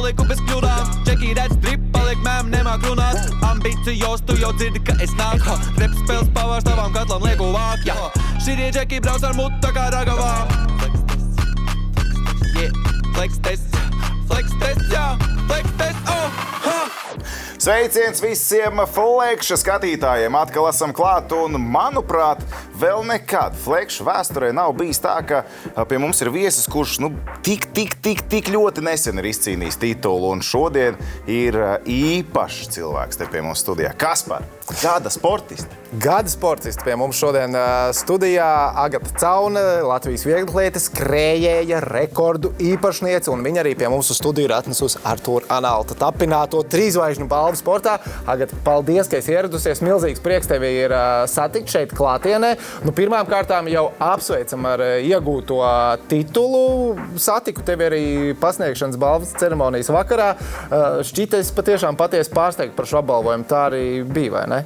paliku bez kļūdām. Čeki redz drip, paliek mēm, nemāk runāt. Ambicios, tu jau dzirdi, ka es nāku. Rep spēles pavārs tavam katlam lieku vāk, jā. Šitie čeki brauc ar mutu tā kā ragavām. Flex test, jā, flex test, ha! Sveiciens visiem Flekša skatītājiem! Atkal esam klāt un, manuprāt, vēl nekad Flekša vēsturē nav bijis tā, ka pie mums ir viesis, kurš tik ļoti nesen ir izcīnījis titulu. Un šodien ir īpašs cilvēks te pie mums studijā. Kaspar, gada sportisti. Gada sportisti pie mums šodien studijā Agata Caune, Latvijas vieglatlēte, skrējēja, rekordu īpašniece, un viņa arī pie mums uz studiju ir atnesusi Artūra Analta tapināto 3 zvaigžņu balvu sportā. Agata, paldies, ka esi ieradusies. Milzīgs prieks tevi ir satikt šeit klātienē. Nu, pirmām kārtām jau apsveicam ar iegūto titulu. Satiku tevi arī pasniegšanas balvas ceremonijas vakarā. Šķita, es patiešām patiesi pārsteigtu par šo apbalvojumu. Tā arī bija, vai ne?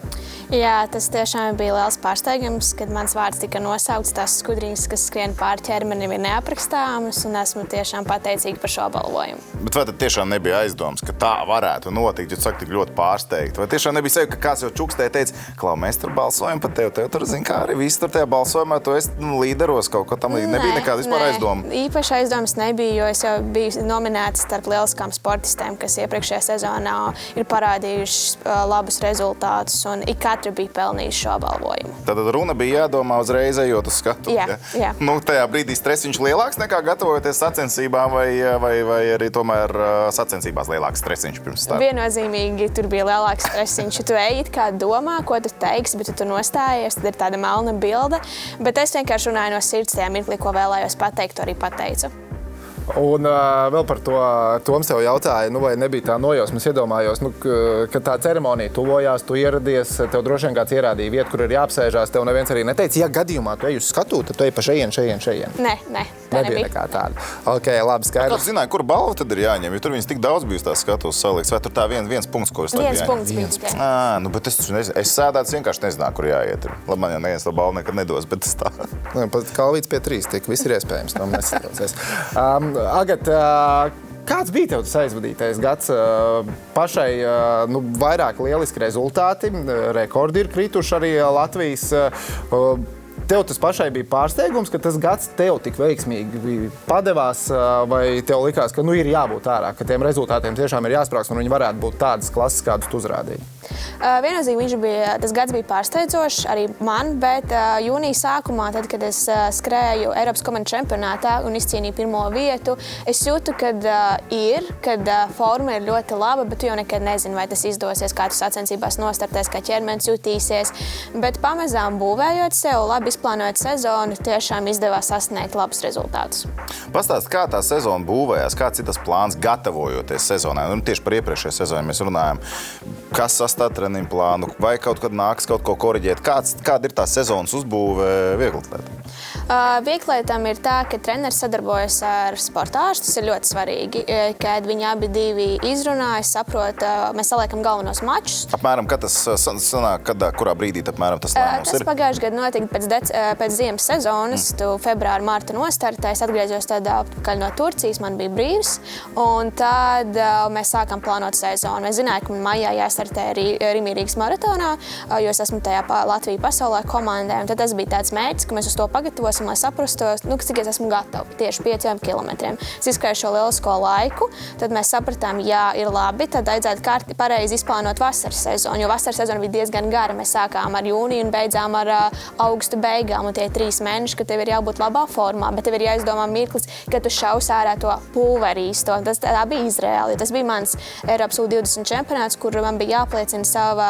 Jā, tas tiešām bija liels pārsteigums, kad mans vārds tika nosaukts. Tās skudriņas, kas skrien pār ķermenim, ir neaprakstāmas, un esmu tiešām pateicīga par šo apbalvojumu. Bet vai tad tiešām nebija aizdoms, ka tā varētu notikt, jo tu saki tik ļoti pārsteigti? Vai tiešām nebija sevi, ka kāds jau čukstē teica, Klau, mēs tur balsojam par tevi, tev tur, zin kā, arī viss tur tajā balsojumā, tu esi līderos kaut ko tam līdzi. Nebija nekāda vispār aizdoma? Īpaši aizdomas nebija, jo es jau biju nominēta starp lieliskām sportistēm, kas iepriekšējā sezonā ir parādījuši labus rezultātus, un katru bija pelnījuši šo apbalvojumu. Tad runa bija jādomā uzreiz ejot uz skatu. Jā. Nu, tajā brīdī stresiņš lielāks nekā gatavojoties sacensībām vai arī tomēr sacensībās lielāks stresiņš pirms starta? Viennozīmīgi tur bija lielāks stresiņš. Tu ej it kā domā, ko tu teiksi, bet tu nostājies, tad ir tāda melna bilde. Bet es vienkārši runāju no sirds tajā mirklī, ko vēlējos pateikt, to arī pateicu. Un vēl par to Toms tev jautāja, vai nebija tā nojausma. Es iedomājos, ka tā ceremonija tuvojās, tu ieradies, tev droši vien kāds ierādīja vietu, kur ir jāapsēžās. Tev neviens arī neteica, ja gadījumā tu ej uz skatu, tad tu ej pa šeien. Nē, tā nebija nekā tāda. Ok, labi, skaidrs. Kāds zināja, kur balva tad ir jāņem? Jo tur viņas tik daudz bijis tās skatos salikts. Vai tur tā viens punkts, ko es tagad jāņem? Viens punkts bija. Bet es sēdāts vienkārši nezināju, kur jāiet. Labi, man jau neviens to balvu nekad nedos, bet tas tā. Pat kalvīts pie 3, tik viss ir iespējams. Agat, kāds bija tev tas aizvadītais gads? Pašai vairāk lieliski rezultāti, rekordi ir krituši arī Latvijas. Tev tas pašai bija pārsteigums, ka tas gads tev tik veiksmīgi padevās, vai tev likās, ka ir jābūt ārā, ka tiem rezultātiem tiešām ir jāsprāgst un viņi varētu būt tādas klases, kādus tu uzrādīji? Viennozīmīgi tas gads bija pārsteidzošs arī man, bet jūnija sākumā, tad, kad es skrēju Eiropas komandu čempionātā un izcīnīju pirmo vietu, es jūtu, kad forma ir ļoti laba, bet tu jau nekad nezini, vai tas izdosies, kā tu sacensībās nostartēs, kā ķermenis jutīsies. Bet pamazām būvējot sev, labi izplānojot sezonu, tiešām izdevās sasniegt labus rezultātus. Pastāst, kā tā sezona būvējās, kāds ir tas plāns gatavojoties sezonai? Tieši par iepriekšējo sezonu mēs runājam. Kas sastāv treniņu plānu? Vai kaut kad nāks kaut ko koriģēt? Kāda ir tā sezonas uzbūve vieglatlētam? Vieglatlētam ir tā, ka treneris sadarbojas ar sportāžu. Tas ir ļoti svarīgi, kad viņi abi divi izrunājas, saprot, mēs saliekam galvenos mačus. Apmēram, kad tas sanāk, kurā brīdī apmēram tas lēmums ir? Tas pagājuši gadu notika pēc ziemas sezonas. Tu februāra, marta nostartēs, atgriezos atpakaļ no Turcijas, man bija brīvs. Un tad mēs sākam plānot sezonu. Mēs zinājām, ka man maijā jāstartē Rimī Rīgas maratonā, jo es esmu tajā Latviju pasaulē komandē. Un tad tas bija tāds mērķis, ka mēs uz to pagatavosim, lai saprastos, cik es esmu gatava tieši 5 kilometriem. Es izskrēju šo lielisko laiku, tad mēs sapratām, ja ir labi, tad vajadzētu pareizi izplānot vasaras sezonu, jo vasaras sezona bija diezgan gara. Mēs sākām ar jūniju un beidzām ar augusta beigām, un tie 3 mēneši, ka tev ir jābūt labā formā, bet tev ir jāizdomā mirklis, kad tu šaus ārā to pulveri īsto. Tā bija Izraēla, jo tas bija mans Eiropas U20 čempionāts, kur man bija jāpliecina sava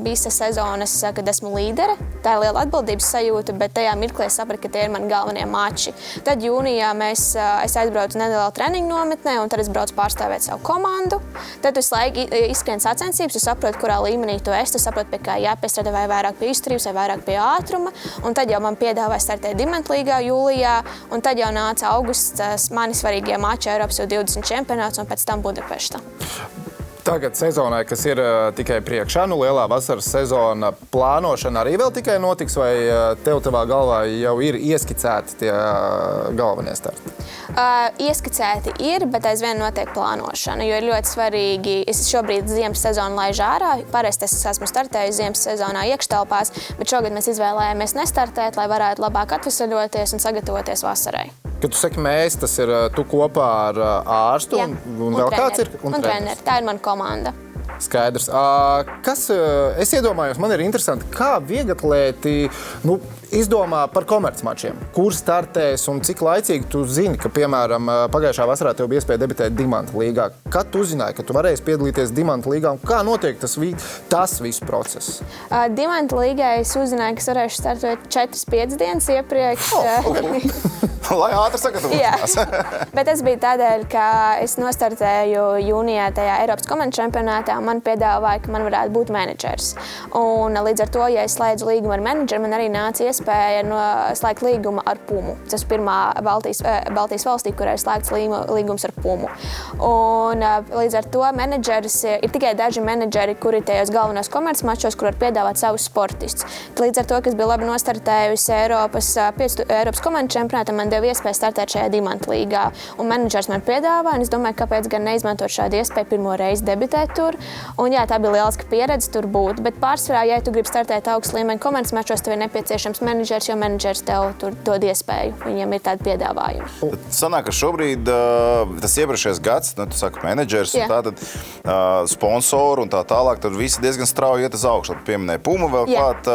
visa sezonas, kad esmu līdere. Tā ir liela atbildības sajūta, bet tajā mirklī es sapratu, ka tie ir mani galvenie mači. Tad jūnijā es aizbraucu nelielā treniņu nometnē, un tad es braucu pārstāvēt savu komandu. Tad visu laiku izskrien sacensības, tu saproti, kurā līmenī tu esi, tu saproti, pie kā jāpiestrādā, vai vairāk pie izturības, vai vairāk pie ātruma. Un tad jau man piedāvāja startēt Dimentlīgā jūlijā, un tad jau nāca augusts mani svarīgie mači Eiropas U20 čempionāts un pēc tam Budapešta. Tagad sezonai, kas ir tikai priekšā, lielā vasaras sezona plānošana arī vēl tikai notiks, vai tev tavā galvā jau ir ieskicēti tie galvenie starti? Ieskicēti ir, bet aizvien notiek plānošana, jo ir ļoti svarīgi. Es šobrīd ziemas sezonu laižu ārā. Parasti es esmu startējis ziemas sezonā iekštelpās, bet šogad mēs izvēlējāmies nestartēt, lai varētu labāk atvesaļoties un sagatavoties vasarai. Kad tu saki mēs, tas ir tu kopā ar ārstu un vēl treneri. Kāds ir? Un treneri. Tā ir mana komanda. Skaidrs. Kas, es iedomājos, man ir interesanti, kā vieglatlēti izdomā par komercmačiem. Kur startēs un cik laicīgi tu zini, ka, piemēram, pagājušā vasarā tev bija iespēja debitēt Dimanta līgā. Kad tu uzzināji, ka tu varēsi piedalīties Dimanta līgā un kā notiek tas viss process? Dimanta līgā es uzzināju, ka es varēšu startēt 4-5 dienas iepriekš. Lai ātri sagatavotos. Bet tas bija tādēļ, ka es nostartēju jūnijā tajā Eiropas komandu čempionātā. Man piedāvāja, ka man varētu būt menedžers. Un līdz ar to, ja es slēdzu līgumu ar menedžeru, man arī nāca iespēja slēgt līgumu ar Pumu. Tas pirmā Baltijas valstī, kurā ir slēgts līgums ar Pumu. Un līdz ar to menedžeris ir tikai daži menedžeri, kuri tajos galvenos komercmačos, kur var piedāvāt savus sportistus. Līdz ar to, kas bija labi nostartējusi Eiropas komandu čempionātā, man deva iespēju startēt šajā Dimanta līgā. Un menedžers man piedāvāja, un es domāju, kāpēc gan neizmantot šādu iespēju pirmo reizi debitēt tur. Un jā, tā bija lieliska pieredze tur būt. Bet pārsvarā, ja tu gribi startēt augstu līmeņu komercmačos, tev ir nepieciešams menedžers, jo menedžers tev tur dod iespēju. Viņiem ir tādi piedāvājumi. Sanāk, ka šobrīd tas iepriekšējais gads, tu saki menedžers, un tātad sponsoru un tā tālāk, tad visi diezgan strauji iet uz augšu. Pieminēja Puma vēl klāt,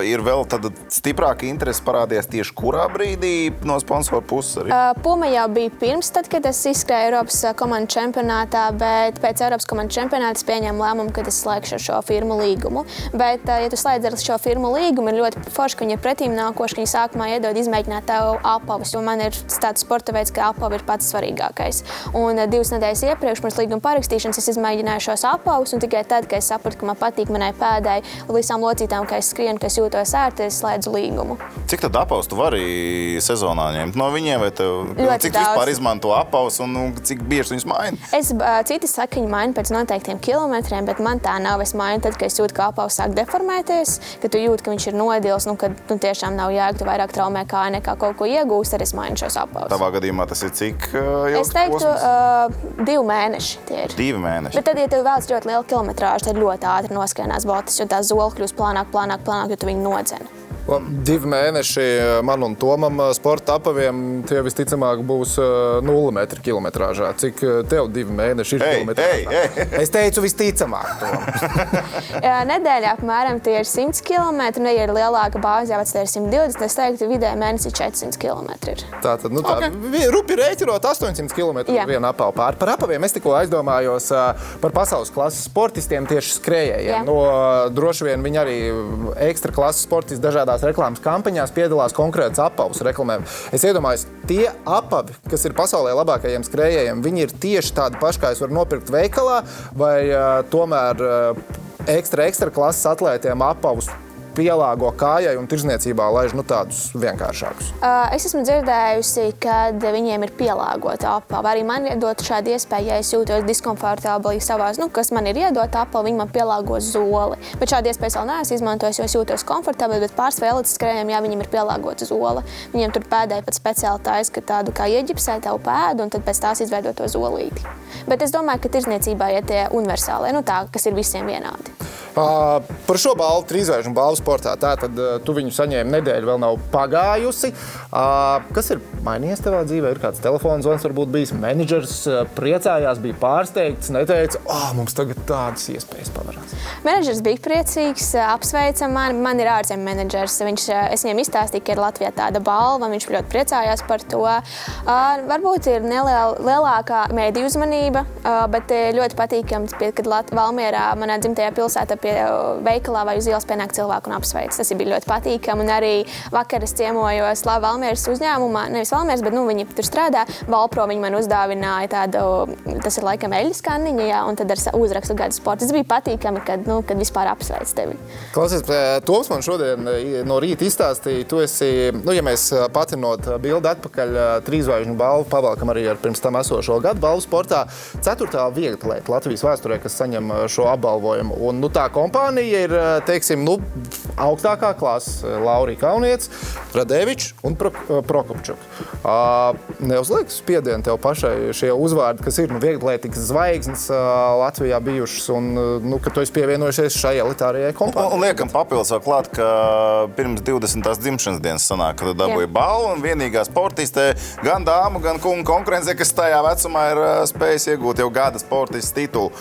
ir vēl tāda stiprāka interese parādījās tieši kurā brīdī no sponsoru puses arī? Puma jau bija pirms, tad, kad es izskrēju Eiropas komandu čempionātā, bet pēc Eiropas komandu čempionāta es pieņēmu lēmumu, kad es slēgšu ar šo firmu līgumu. Bet, ja tu slēdz ar šo firmu līgumu, ir ļoti forši, ka viņi ir pretīm nākoši, ka viņi sākumā iedod izmēģināt tev apavus, jo man ir tāds sporta veids, ka apavi ir pats svarīgākais. Un 2 nedēļas iepriekš pirms līguma parakstīšanas es izmēģināju šos apavus, un tikai tad, kad es sapratu, ka man patīk manai pēdai, visām locītām, ka es skrienu, ka es jūtos ērti, es slēdzu līgumu. Cik tad apavus tu vari sezonā ņemt no viņiem, vai cik vispār izmanto apavus un cik bieži viņus maina? Citi saka, viņi maina pēc noteiktiem kilometriem, bet man tā nav. Es mainu tad, kad es jūtu, ka apavs sāk deformēties, ka tu jūti, ka viņš ir nodils, kad tiešām nav jēga, tu vairāk traumē kāju nekā kaut ko iegūst, tad es mainu šos apavus. Tavā gadījumā tas ir cik ilgs posms? Es teiktu 2 mēneši tie ir. 2 mēneši. Bet tad, ja tev vēlas ļoti lielu kilometrāžu, tad ļoti ātri noskrienās botas, jo tā zola kļūst plānāk, jo tu viņu nodzen. 2 mēneši man un Tomam sporta apaviem tie visticamāk būs 0 metru kilometrāžā. Cik tev 2 mēneši ir kilometrāžā? Es teicu visticamāk, Tom. Nedēļā apmēram tie ir 100 km, un ja ir lielāka bāze, jau tie ir 120, es teiktu, vidēji mēnesī 400 km ir. Tātad, rupi rēķinot 800 km vienu apavu pāri. Par apaviem es tikko aizdomājos par pasaules klases sportistiem tieši skrējējiem. Droši vien viņi arī ekstra klases sportisti dažādās reklāmas kampaņās piedalās konkrētas apavus reklamēm. Es iedomājos, tie apavi, kas ir pasaulē labākajiem skrējējiem, viņi ir tieši tādi paši, kā es varu nopirkt veikalā, vai tomēr ekstra klases atlētiem apavus pielāgo kājai un tirzniecībā laiž tādus vienkāršākus? Es esmu dzirdējusi, kad viņiem ir pielāgota apava. Arī man iedot šādu iespēju, ja es jūtos diskomfortabli savās, kas man ir iedota apava, viņi man pielāgo zoli. Bet šādu iespēju vēl neesmu izmantojis, jo es jūtos komfortabli, bet pārsvarā elites skrējējiem, viņiem ir pielāgota zola. Viņiem tur pēdēji pat speciāli taisa, ka tādu kā ieģipsē tavu pēdu un tad pēc tās izveidot to zolīti. Bet es domāju, ka tirzniecībā ir tie universālie, tā, kas ir visiem vienādi. Par šo balvu, trīzvēžu balvu sportā, tātad tu viņu saņēmi nedēļu, vēl nav pagājusi. Kas ir mainījies tavā dzīvē? Ir kāds telefons zvans, varbūt bijis menedžers, priecājās, bija pārsteigts, neteica, mums tagad tādas iespējas pavarās. Menedžers bija priecīgs, apsveica mani. Man ir ārzemju menedžers. Es viņam izstāstīju, ka ir Latvijā tāda balva, viņš ļoti priecājās par to. Varbūt ir lielākā mēdīju uzmanība, bet ļoti patīkams, kad Valmierā, manā dzimtajā pilsētā, pie veikalā vai uz ielas pienāk cilvēku un apsveic. Tas bija ļoti patīkami. Un arī vakar es ciemojos Valmieras uzņēmumā, nevis Valmieras, bet viņi tur strādā. Valpro viņi man uzdāvināja tādu, tas ir laikam eļļas kanniņa, jā, un tad ar uzrakstu gada sports. Tas bija patīkami, kad vispār apsveic tevi. Klausies, Toms man šodien no rīta izstāstīja, tu esi, ja mēs patrinot bildi atpakaļ, 3 zvaigžņu balvu pavalkam arī ar pirms tam esošo gadu balvu sportā. 4. vieglatlēta Latvijas vēsturē, kas saņem šo apbalvojumu. Un tā kompānija ir, teiksim, augstākā klasa Laurija Kaunietis, Radevičs un Prokopčuk. Neuzliek spiedienu tev pašai šie uzvārdi, kas ir vieglatlētikas zvaigznes Latvijā bijušas un ka tu esi pievienojušies šai elitārajai kompānijai. Un liekam papildus vēl klāt, ka pirms 20. dzimšanas dienas sanāk, kad dabūja balvu un vienīgā sportistē gan dāmu, gan kungu konkurencē, kas tajā vecumā ir spējis iegūt jau gada sportists titulu.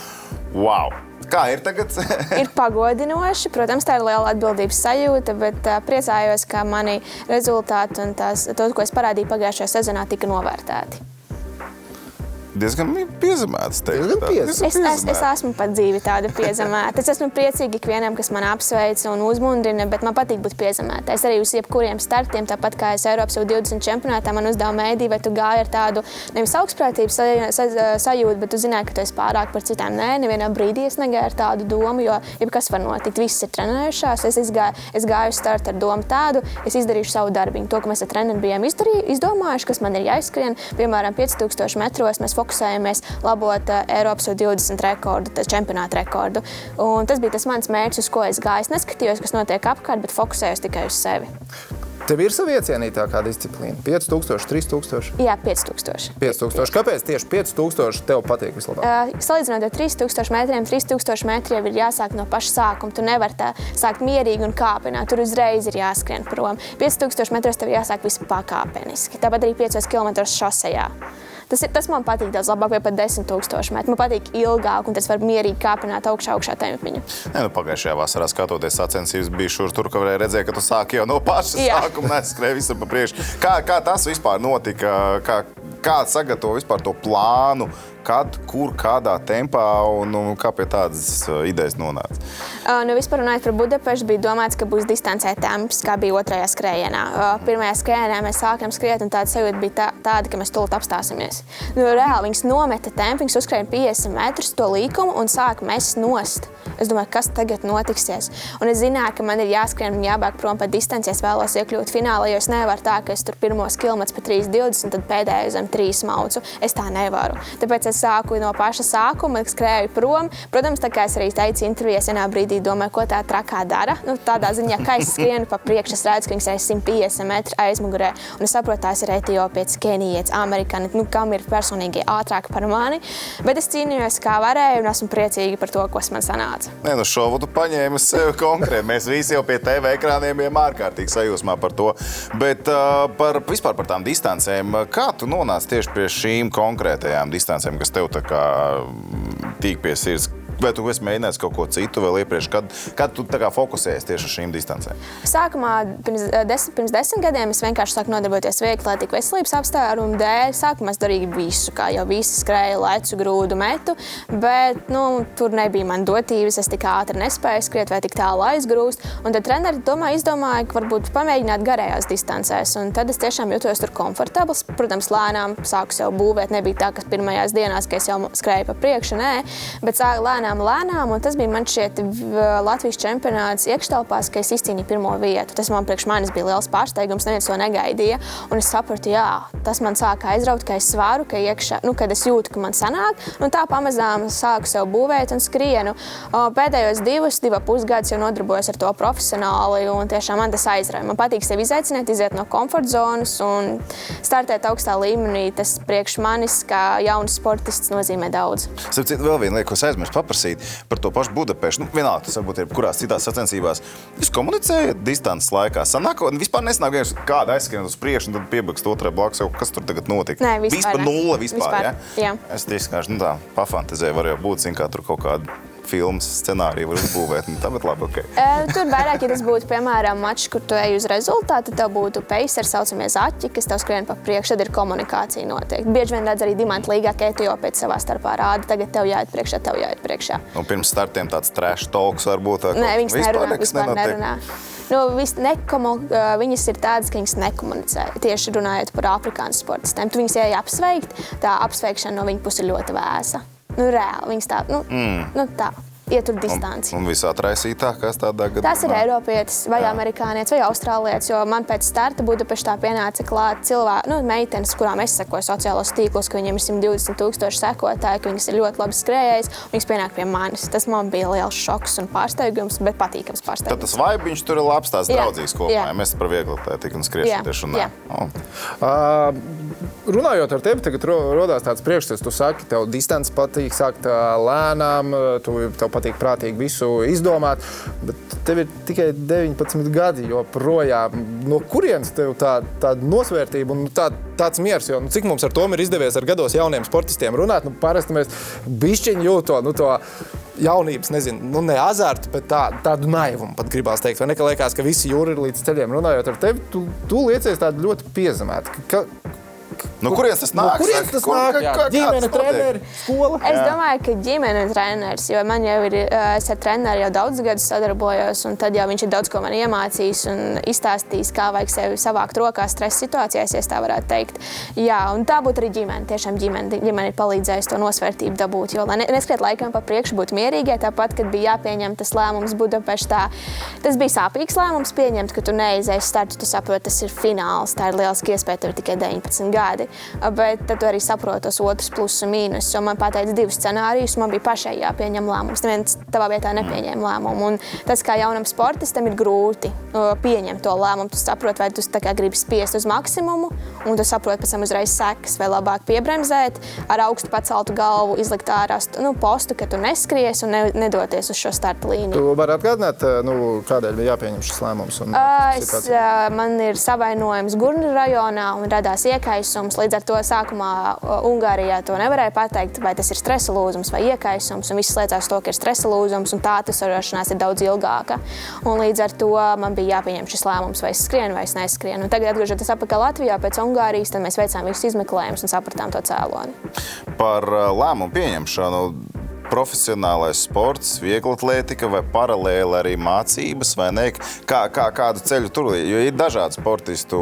Wow! Kā ir tagad? Ir pagodinoši. Protams, tā ir liela atbildības sajūta, bet priecājos, ka mani rezultāti un to, ko es parādīju pagājušajā sezonā, tika novērtēti. Diezgan piezemēts. Es esmu pat dzīvi tāda piezemēta. Es esmu priecīga ikvienam, kas man apsveic un uzmundrina, bet man patīk būt piezemēta. Es arī uz jebkuriem startiem, tāpat kā es Eiropas U20 čempionātā, man uzdeva mēdī, vai tu gāji ar tādu nevis augstprātības sajūtu, bet tu zināji, ka tu esi pārāk par citām. Nē, nevienā brīdī es negāju ar tādu domu, jo jebkas var notikt. Viss ir trenējušās. Es gāju uz startu ar domu tādu, es izdarīšu savu darbiņu. To, ko mēs ar treneri bijām izdomājuši, kas man ir jāizskrien, piemēram, 5000 metros, mēs fokusējamies labot Eiropas U20 rekordu, čempionāta rekordu. Un tas bija tas mans mērķis, uz ko es gāju. Es neskatījos, kas notiek apkārt, bet fokusējos tikai uz sevi. Tev ir savi iecienītākā disciplīna? 5000, 3000? Jā, 5000. 5000. Kāpēc tieši 5000 tev patīk vislabāk? Salīdzinot ar 3000 metriem, 3000 metri jau ir jāsāk no paša sākuma. Tu nevari tā sākt mierīgi un kāpināt. Tur uzreiz ir jāskrien prom. 5000 metros tev jāsāk visu pakāpeniski. Tāpat arī 5 km šosejā. Tas man patīk daudz labāk, vai pat 10 000 metru. Man patīk ilgāk, un tas var mierīgi kāpināt augšā tempiņu. Pagājušajā vasarā skatoties sacensības bija šur tur, ka varēja redzēt, ka tu sāki jau no paša sākuma, neskrēji visam pa priekšu. Kā tas vispār notika? Kā sagatavo vispār to plānu? Kad, kur, kādā tempā un kā pie tādas idejas nonāca? Vispār runājot par Budapeštu, bija domāts, ka būs distancē temps, kā bija otrajā skrējienā. Pirmajā skrējienā mēs sākam skriet, un tāda sajūta bija tāda, ka mēs tūlīt apstāsimies. Reāli viņas nometa tempu, viņas uzskrēja 50 metrus to līkumu un sāka mest nost. Es domāju, kas tagad notiksies. Un es zināju, ka man ir jāskrien un jābāk prom pa distanci, es vēlos iekļūt finālā, jo es nevaru tā, ka es tur pirmos kilometrus pa 3:20, tad pēdējo zem 3 maucu. Es tā nevaru. Tāpēc es sāku no paša sākuma, skrēju prom. Protams, tā kā es arī teicu intervijās, vienā brīdī domāju, ko tā trakā dara. Tādā ziņā, kā es skrienu pa priekšu, es redzu, ka viņas ir 150 metru aizmugurē. Un es saprotu, tās ir etiopietis, kenijietis, amerikāni, kam ir personīgi ātrāk par mani. Bet es cīnījos, kā varēju, un esmu priecīga par to, kas man sanāca. Nē, šovu tu paņēmi sev konkrēti. Mēs visi jau pie TV ekrāniem bijām ārkārtīgi sajūsmā par to. Bet vispār par tām distancēm, kā tu nonāci tieši pie šīm konkrētajām distancēm, kas tev tā kā tīk pie sirds? Vai tu esi mēģinājis kaut ko citu vēl iepriekš? Kad tu tā kā fokusējies tieši uz šīm distancēm? Sākumā pirms 10 gadiem es vienkārši sāku nodarboties vieglatlētiku veselības apstākļu dēļ. Sākumā es darīju visu, kā jau visi skrēja, lecu, grūdu, metu, bet tur nebija man dotības, es tik ātri nespēju skriet vai tik tālu aizgrūst. Un tad treneri izdomāja, ka varbūt pamēģināt garējās distancēs. Un tad es tiešām jutos tur komfortabls. Protams, lēnām sāku sev būvēt. Nebija tā, ka pirmajās dienās, ka es jau skrēju pa priekšu, nē, bet sāku lēnām, un tas bija man šķiet Latvijas čempionāts iekštelpās, ka es izcīnīju pirmo vietu. Tas man priekš manis bija liels pārsteigums, neviens to negaidīja, un es sapratu, jā, tas man sāka aizraut, ka es svāru, ka iekšā, kad es jūtu, ka man sanāk, tā pamazām sāku sev būvēt un skrienu. Pēdējos 2,5 gadus jau nodarbojos ar to profesionāli, un tiešām man tas aizrauja. Man patīk sevi izaicināt, iziet no komforta zonas un startēt augstā līmenī. Tas priekš manis, kā jauns sportists, nozīmē daudz. Vēl viena lieta, ko es aizmirsu paprasīt par to pašu Budapeštu. Vienalga, tas varbūt ir kurās citās sacensībās. Jūs komunicējat distances laikā? Sanāk, vispār nesanāk viens kāda aizskrien uz priekšu un tad piebakst otrai blakus. Kas tur tagad notika? Nē, vispār nulle, vispār, ja? Jā. Es tieši tā pafantazēju, var jau būt, kā tur kaut kāda filmas scenāriju var uzbūvēt. Tāpēc labi, ok. Tur vairāk, ja tas būtu, piemēram, mačs, kur tu ej uz rezultātu, tad tev būtu pacer, saucamie zaķi, kas tev skrien pa priekšu, tad ir komunikācija notiek. Bieži vien redz arī Dimanta līgā, ka tu jau pēc savā starpā rādi, tagad tev jāiet priekšā. Un pirms startiem tāds trash talks varbūt. Nē, viņas vispār nerunā. Viņas ir tādas, ka viņas nekomunicē. Tieši runājot par afrikāņu sportistiem. Tu viņas ej apsveikt, tā apsveikšana no viņa puses ir ļoti vēsa. Reāli, viņas tā, tā. Ietur distanci. Un visatraisītākās tādā gadījumā? Tas ir Eiropietis, vai amerikānietis, vai austrālietis, jo man pēc starta Budapeštā pienāca klāt meitenes, kurām es sekoju sociālos tīklos, ka viņiem ir 120,000 sekotāji, ka viņas ir ļoti labi skrējējas, un viņas pienāk pie manis. Tas man bija liels šoks un pārsteigums, bet patīkams pārsteigums. Tad tas vaibiņš tur ir labs, tās draudzīgs kopā. Ja mēs par vieglatlētiku un skriešanu tieši runājam. Runājot ar tevi, tagad rodās tāds priekšstats, tu saki, tev distance patīk, sākt lēnām, tev patīk prātīgi visu izdomāt, bet tev ir tikai 19 gadi, jo projām no kurienes tev tāda nosvērtība un tāds miers, jo cik mums ar Tomu ir izdevies ar gados jauniem sportistiem runāt, parasti mēs bišķiņi jūt to jaunības, nezinu, ne azartu, bet tādu naivumu pat gribās teikt, vai ne, ka liekas, ka visi jūri ir līdz ceļiem. Runājot ar tevi, tu liecies tādu ļoti piezemētu. No kurienes tas nāk? Ģimene, treneri, skola? Es domāju, ka ģimene ir treneris, jo man jau ir, es ar treneri jau daudz gadus sadarbojos, un tad jau viņš ir daudz ko man iemācījis un izstāstījis, kā vajag sevi savākt rokās stresa situācijās, ja tā varētu teikt. Jā, un tā būtu arī ģimene. Tiešām ģimene ir palīdzējusi to nosvērtību dabūt, jo lai neskriet laikam pa priekšu, būtu mierīgai, tāpat, kad bija jāpieņem tas lēmums Budapeštā. Tas bija sāpīgs lēmums pieņemt, ka tu neizēsi startu, tu saproti, tas ir fināls, tā ir lieliski iespēja, tev ir tikai 19 gadi. Bet tad tu arī saproti tos otrus plusus un mīnus, jo man pateica 2 scenārijus, man bija pašai jāpieņem lēmums. Neviens tavā vietā nepieņēma lēmumu. Un tas, kā jaunam sportistam, ir grūti pieņemt to lēmumu. Tu saproti, vai tu tā kā gribi spiest uz maksimumu, un tu saproti pēc tam uzreiz sekas, vai labāk piebremzēt, ar augstu paceltu galvu, izlikt ārā postu, ka tu neskries un nedoties uz šo starta līniju. Tu vari atgādināt, kādēļ bija jāpieņem šis lēmums? Man ir savainojums Gurnu rajonā un radās iekaisums. Līdz ar to sākumā Ungārijā to nevarēja pateikt, vai tas ir stresa lūzums vai iekaisums, un viss liecās to, ka ir stresa lūzums, un tā atvesarošanās ir daudz ilgāka. Un līdz ar to man bija jāpieņem šis lēmums, vai es skrienu, vai es neskrienu. Un tagad, atgriežoties atpakaļ Latvijā pēc Ungārijas, tad mēs veicām visus izmeklējumus un sapratām to cēloni. Par lēmumu pieņemšanu. Profesionālais sports, vieglatlētika vai paralēli arī mācības, vai ne? Kādu ceļu tur? Jo ir dažādi sportistu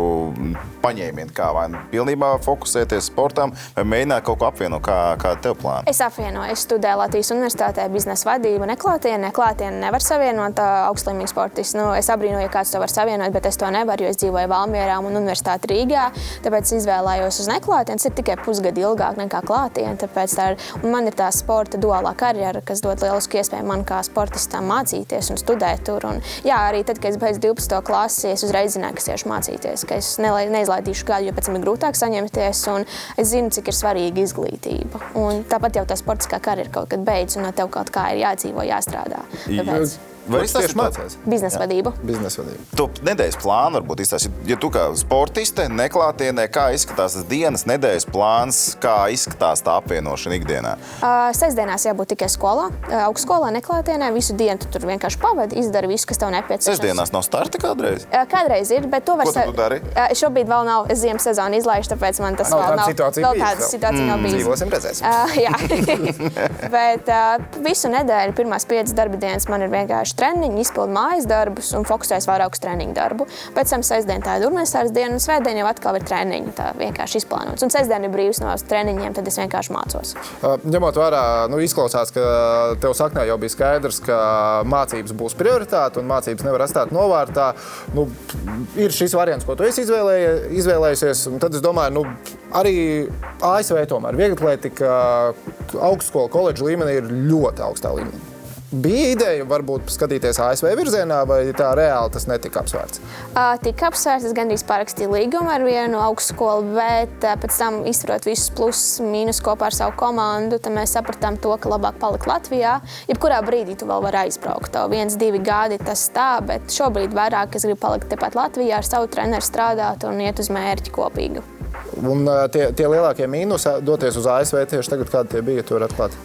paņēmieni, kā vai pilnībā fokusēties sportam, vai mēģināt kaut ko apvienot, kā tev plāni? Es apvienoju. Es studēju Latvijas Universitātē biznesa vadību neklātienē. Klātienē nevar savienot augstlīmeņu sportistu. Es abrīnoju, ja kāds to var savienot, bet es to nevaru, jo es dzīvoju Valmierā un Universitāti Rīgā. Tāpēc izvēlējos uz neklātienes. Ir tikai pusgadu ilgāk nekā klātiene. Tāpēc man ir tā sporta duālā karjera, kas dod lielisku iespēju man kā sportistam mācīties un studēt tur. Un, jā, arī tad, kad es beidzu 12. klasi, es uzreiz zināju, ka es iešu mācīties, ka es neizlaidīšu gadu, jo pēc tam ir grūtāk saņemties, un es zinu, cik ir svarīga izglītība. Un tāpat jau tā sportiskā karjera kaut kad beidz, un no tev kaut kā ir jādzīvo, jāstrādā. Tāpēc... Vai es tieši mācījos? Biznesa vadību. Tu nedēļas plānu varbūt izstāstīt. Ja tu kā sportiste neklātienē, kā izskatās tas dienas nedēļas plāns, kā izskatās tā apvienošana ikdienā? Sestdienās jābūt tikai skolā, augstskolā neklātienē. Visu dienu tu tur vienkārši pavadi, izdari visu, kas tev nepieciešams. Sestdienās nav starta kādreiz? Kādreiz ir, bet to var... Ko tu dari? Šobrīd vēl nav ziemas sezonu izlaišu, tāpēc man tas vēl nav. Tāda situācija nav bijis. Dzīvosim, redzēsim. Jā. Bet visu nedēļu pirmās 5 darba dienas man ir vienkārši treniņi, izpildu mājas darbus un fokusēs vairāk uz treniņu darbu. Pēc tam sestdien tā ir universitātes diena, un svētdien jau atkal ir treniņi, tā vienkārši izplānots. Un sestdien ir brīvs no treniņiem, tad es vienkārši mācos. Ņemot vērā, izklausās, ka tev saknē jau bija skaidrs, ka mācības būs prioritāte un mācības nevar atstāt novārtā. Ir šis variants, ko tu esi izvēlējusies, un tad es domāju, arī ASV tomēr vieglatlētika augstskola, koledža līmenī ir ļoti augstā līmenī. Bija ideja varbūt skatīties ASV virzienā, vai tā reāli tas netika apsvērts? Tika apsvērts, es gandrīz parakstīju līgumu ar vienu augstskolu, bet pēc tam izsverot visus plusus, mīnus kopā ar savu komandu, tad mēs sapratām to, ka labāk palikt Latvijā. Jebkurā brīdī tu vēl vari aizbraukt. 1-2 gadi tas tā, bet šobrīd vairāk es gribu palikt tepat Latvijā, ar savu treneru strādāt un iet uz mērķi kopīgu. Un tie lielākie mīnusi doties uz ASV tieši tagad, kādi tie bija, tu vari atklāt?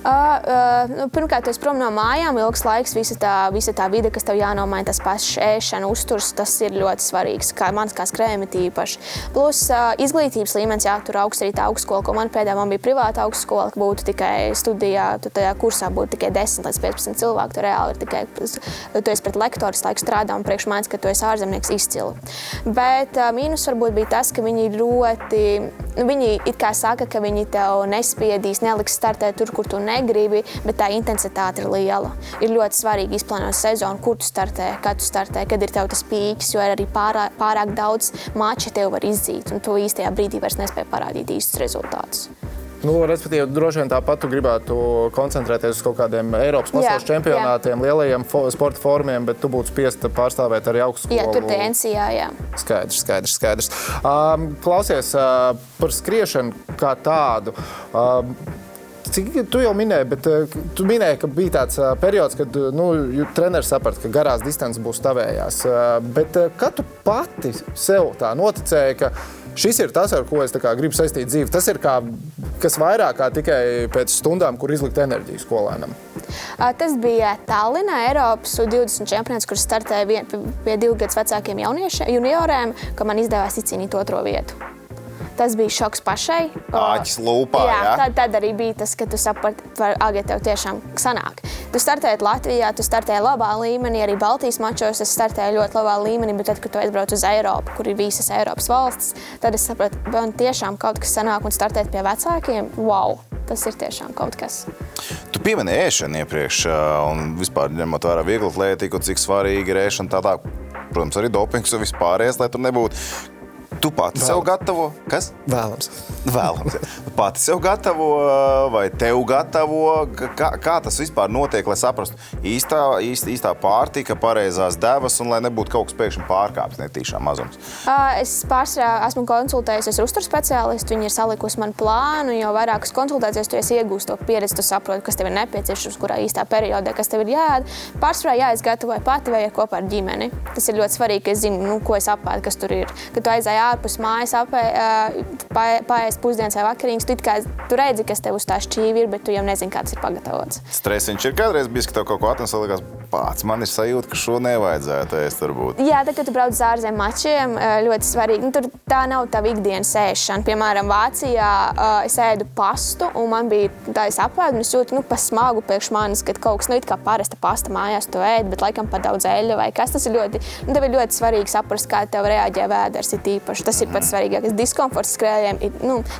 Pirmkārt, tu esi prom no mājām, ilgs laiks, visa tā vide, kas tev jānomaina, tas pašs ēšana, uzturs, tas ir ļoti svarīgs, mans kā skrējumi tīpaši. Plus izglītības līmenis, jā, tur augsts arī tā augstskola, ko man bija privāta augstskola, ka būtu tikai studijā, tu tajā kursā būtu tikai 10 līdz 15 cilvēku, tu reāli ir tikai, tu esi pret lektoru laiku strādā un priekš manis, ka tu esi ārzemnieks izcili. Bet mīnus varbūt bija tas, ka viņi viņi it kā saka, ka viņi tev nespiedīs, neliks startēt tur, kur tu negribi, bet tā intensitāte ir liela. Ir ļoti svarīgi izplānot sezonu, kur tu startē, kad tu startē, kad ir tev tas pīķis, jo arī pārāk daudz mači tev var izdzīt, un tu īstajā brīdī vairs nespēj parādīt īstus rezultātus. Respektīvi, droši vien tāpat tu gribētu koncentrēties uz kaut kādiem Eiropas pasaules čempionātiem, lielajiem sporta fórumiem, bet tu būtu spiesta pārstāvēt arī augstskolu. Jā, tur tie NCA, jā. Skaidrs. Klausies, par skriešanu kā tādu. Cik tu jau minēji, bet tu minēji, ka bija tāds periods, kad treneris saprata, ka garās distances būs tavējās. Bet kad tu pati sev tā noticēji, ka šis ir tas, ar ko es gribu saistīt dzīvi, tas ir kas vairāk kā tikai pēc stundām, kur izlikt enerģiju skolēnam? Tas bija Tallinā, Eiropas U20 čempionāts, kur startēja pie 2 gadus vecākiem junioriem, ka man izdevās izcīnīt 2. vietu. Tas bija šoks pašai. Āķis lūpā, jā? Tad arī bija tas, ka tu saprati, ka tev tiešām sanāk. Tu startēji Latvijā, tu startēji labā līmenī, arī Baltijas mačos es startēju ļoti labā līmenī, bet tad, kad tu aizbrauc uz Eiropu, kur ir visas Eiropas valstis, tad es sapratu, man tiešām kaut kas sanāk un startēt pie vecākiem, wow, tas ir tiešām kaut kas. Tu pieminēji ēšanu iepriekš, un vispār ņemot vērā vieglatlētiku, cik svarīgi ir ēšana tādā, protams, arī dopings un vispārējais, lai tur nebūtu. Tu pati sev gatavo? Kas? Vēlams. Pati sev gatavo vai tev gatavo? Kā tas vispār notiek, lai saprastu īstā pārtika, pareizās devas un lai nebūtu kaut kas pēkšņi pārkāps netīšām mazums? Es pārsvarā esmu konsultējusies ar uzturu speciālistu, viņi ir salikusi man plānu, jo vairākas konsultācijas tu esi iegūst to pieredzi, tu saproti, kas tev ir nepieciešams, kurā īstā periodē, kas tev ir jāēd. Pārsvarā es gatavoju pati vai ar kopā ar ģimeni. Tas ir ļoti svarīgi, ka es zinu, ko es apēdu, kas tur ir. Kad tu aizēji ārpus mājas paēst pusdienas vai vakariņas, tu redzi, kas tev uz tā šķīvi ir, bet tu jau nezini, kā tas ir pagatavots. Stresiņš ir kādreiz bijis, ka tev kaut ko atnes, likās, pats man ir sajūta, ka šo nevajadzētu ēst varbūt. Jā, tad, kad tu brauc uz ārzem mačiem, ļoti svarīgi. Tur tā nav tava ikdienas ēšana. Piemēram, Vācijā es ēdu pastu, un man bija tā es apēdu, un es jūtu, pa smagu priekš manis, kad kaut kas, it kā parasta pasta mājās tu ēd, bet laikam pa daudz eļļa vai kas. Tas ir tev ir ļoti svarīgi saprast, kā tev reaģē vēders ir īpaši. Tas ir pats svarīgākais. Diskomforts skrējējiem ir,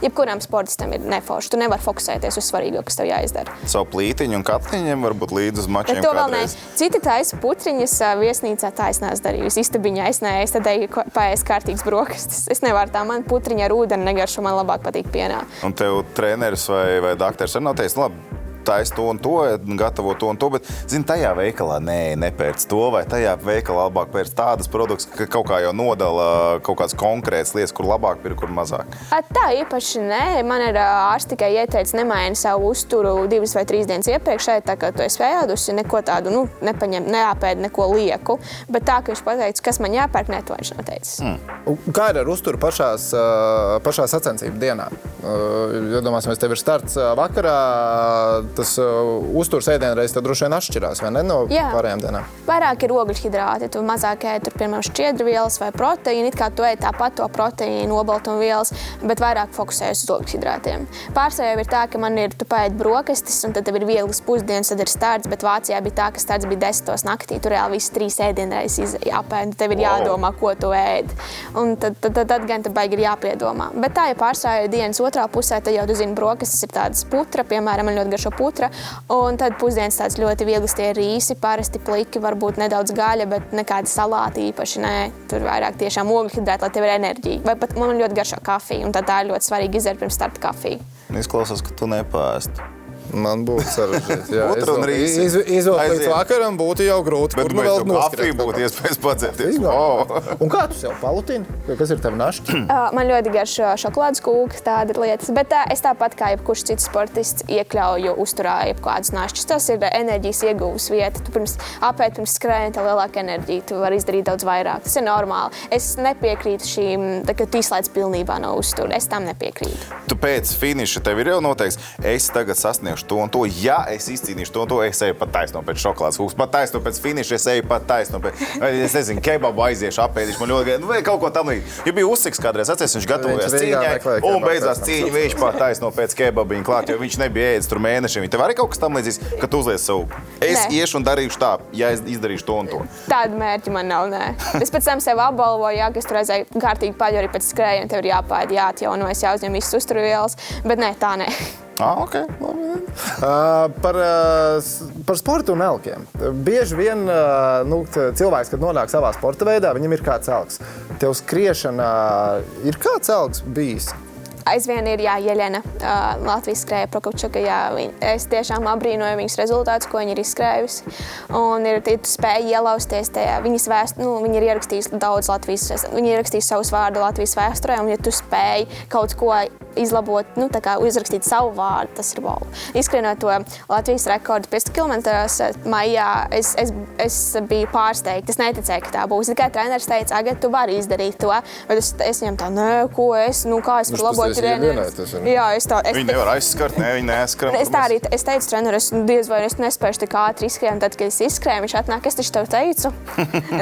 jebkuram sportistam ir neforši. Tu nevar fokusēties uz svarīgo, kas tev jāizdara. Savu plītiņu un katliņiem varbūt līdz uz mačiem kādreiz. Citi taisa putriņas viesnīcā, tā es neesmu darījusi. Istabiņā es neesmu, tad eju paēst kārtīgas brokastis. Es nevaru tā, man putriņa ar ūdeni negaršo, man labāk patīk pienā. Un tev treneris vai daktars arī nav teicis, labi, taisa to un to, gatavo to un to, bet, tajā veikalā nepērc to, vai tajā veikalā labāk pērc tādas produktus, ka kaut kā jau nodala kaut kāds konkrēts lietas, kur labāk pirkt, kur mazāk. Tā īpaši nē. Man ir ārsti tikai ieteicis nemaini savu uzturu 2 vai 3 dienas iepriekš, tā kā tu esi ēdusi, neko tādu, neapēd neko lieku, bet tā, ka viņš pateicis, kas man jāpērk, to viņš nav teicis. Kā ir ar uzturu pašā sacensību dienā? Iedomāsimies, tev ir starts vakarā, tas uzturs ēdienreiz tad droši vien atšķirās, vai ne, no pārējām dienām? Vairāk ir ogļhidrāti, tu mazāk ēd, piemēram, šķiedrvielas vai proteīni, it kā tu ēd tāpat to proteīnu, olbaltumvielas, bet vairāk fokusējas uz ogļhidrātiem. Pārsvarā ir tā, ka tu paēd brokastis, un tad tev ir vieglas pusdienas, tad ir starts, bet Vācijā bija tā, ka starts bija 10 naktī, tur reāli visi 3 ēdienreizes jāpēd, tev ir jādomā, ko tu ēd. Un tad gan te baigi ir jāpiedomā. Bet tā, ja pārsvarā ir dienas otrā pusē, tad jau tu zini, brokastis ir tādas putra, piemēram, man ļoti garšo putra, un tad pusdienas tāds ļoti viegls tie rīsi, parasti pliki, varbūt nedaudz gaļa, bet nekāda salāti īpaši, nē, tur vairāk tiešām ogļhidrāti, lai tev ir enerģija. Vai pat man ļoti garšo kafija, un tā ir ļoti svarīgi izdzert pirms starta kafiju. Izklausās, ka tu nepāsti. Man būtu sarežģīti. Jā, Putra un rīsi. Izvilkt līdz vakaram būtu jau grūti. Bet Kur nu vēl kafiju noskriet? būtu iespējas padzerties. Un kā tu sev palutini? Kas ir tev našķi? Man ļoti garšo šokolādes kūka, tāda lietas. Bet es tāpat kā jebkurš cits sportists iekļauju uzturā jebkādus našķus. Tas ir enerģijas iegūs vieta. Tu pirms skrējiena tev lielāka enerģija. Tu vari izdarīt daudz vairāk. Tas ir normāli. Es nepiekrītu šīm, ka tu izslēdz pilnībā no uztura. Es tam nepiekrītu. Tu pēc finiša tev ir jau noteikts, es tagad sasniegšu to un to. Ja es izcīnīšu to un to, es eju pat taisno pēc šokolādes kūkas, pat taisno pēc finiša, es eju pat taisno pēc, es nezinu, kebabu aiziešu, apēdīšu, man ļoti, vai kaut ko tam līdzi. Ja bija uzsiks kādreiz, atceries, viņš gatavojās cīņai, un beidzās cīņa, viņš pat taisno pēc kebabiņa klāt, jo viņš nebija ēdis tur mēnešiem. Tev arī kaut kas tam līdzīgs, ka tu uzliec savu, es iešu un darīšu tā, ja es izdarīšu to un to. Tāda mērķa man nav, nē. Es pēc tam sev apbalvoju, jā, ka es tur aizēju kārtīgi paļu arī pēc skrējiena, tev ir jāpāēd, jāatjaunojas, jāuzņem visas uzturvielas, bet nē, tā nē. Ok. Par sportu un elkiem. Bieži vien cilvēks, kad nonāk savā sporta veidā, viņam ir kāds elks. Tev skriešana ir kāds elks bijis? Aizvien ir Jeļena, Latvijas skrēja Prokopčuka. Es tiešām abrīnoju viņas rezultātus, ko viņa ir izskrējusi. Un tu spēji ielausties tajā. Viņa ir ierakstījusi daudz Latvijas, viņa ir ierakstījusi savus vārdu Latvijas vēsturē, un ja tu spēji kaut ko izlabot, tā kā uzrakstīt savu vārdu, tas ir wow. Izskrienot to Latvijas rekordu 5 km maijā, es biju pārsteigta. Es neticēju, ka tā būs. Tikai treneris teica, Agata, tu vari izdarīt to. Bet es viņam tā, nē, ko es, kā es varu labot treneris. Jā, Viņi nevar aizskart, ne, viņi neaizskar. Es teicu treneris, diez vai es nespēšu tik ātri izskrien, tad, kad es izskrēju, viņš atnāk, es taču tev teicu.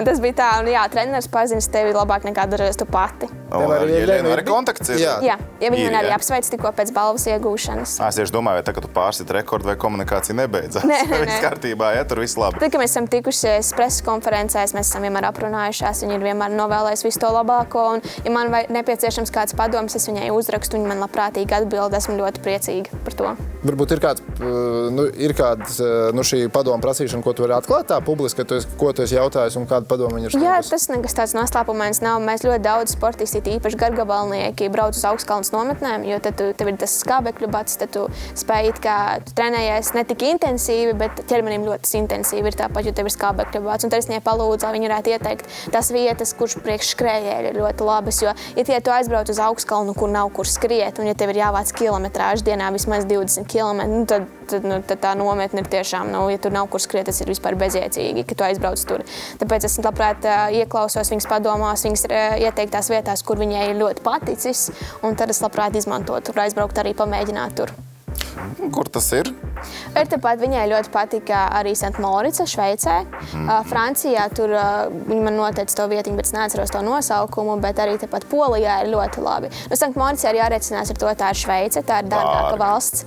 Tas bija tā, un jā, treneris pazinas tevi labāk nekā darēs tu pati. Jeļena arī kontakts ir? Jā, viņi man arī apsveic tikko pēc balvas iegūšanas. Es tieši domāju, vai tā, ka tu pārsit rekordu vai komunikācija nebeidzās. Nē. Viss kārtībā, ja tur viss labi. Tad, kad mēs esam tikušies preses konferencēs, mēs esam vienmēr aprunājušās, viņi ir vienmēr novēlējis visu to labāko, un ja man nepieciešams kāds padoms, es viņai uzrakstu, viņi man labprātīgi atbild, esmu ļoti priecīga par to. Varbūt ir kāds šī padoma prasīšana, ko tu vari atklāt tā publiski, ko tu esi jautājis un kādu padomu viņi ir sniegusi? Jā, tas nekas tāds noslēpumains nav. Mēs ļoti daudz sportisti, īpaši gargabalnieki, brauc uz augstkalnes nometnēm, jo tad tev ir tas skābekļu bats, tad tu spēj tu trenējies ne tik intensīvi, bet ķermenim ļoti intensīvi ir tāpat, jo tev ir skābekļu bats. Un tad es viņai palūdzu, lai viņi varētu ieteikt tās vietas, kurš priekš skrējēji ir ļoti labas, jo, ja tu aizbrauc uz augstkalnu, kur nav kur skriet, un ja tev ir jāvāc kilometrāžu dienā vismaz 20 km, tad tā nometne ir tiešām, ja tur nav kur skriet, tas ir vispār bezjēdzīgi, ka tu aizbrauc tur. Tāpēc es labprāt ieklausos viņas padomās, viņas ieteiktās vietās, kur viņai ir ļoti paticis, un tad es labprāt izmantot, tur aizbraukt arī pamēģināt tur. Kur tas ir? Ir tāpat viņai ļoti patika arī St. Morica, Šveicē. Francijā tur viņi man noteica to vietiņu, bet es neatceros to nosaukumu, bet arī tāpat Polijā ir ļoti labi. St. Morica ir jārēcinās ar to, tā ir Šveice, tā ir dārgāka valsts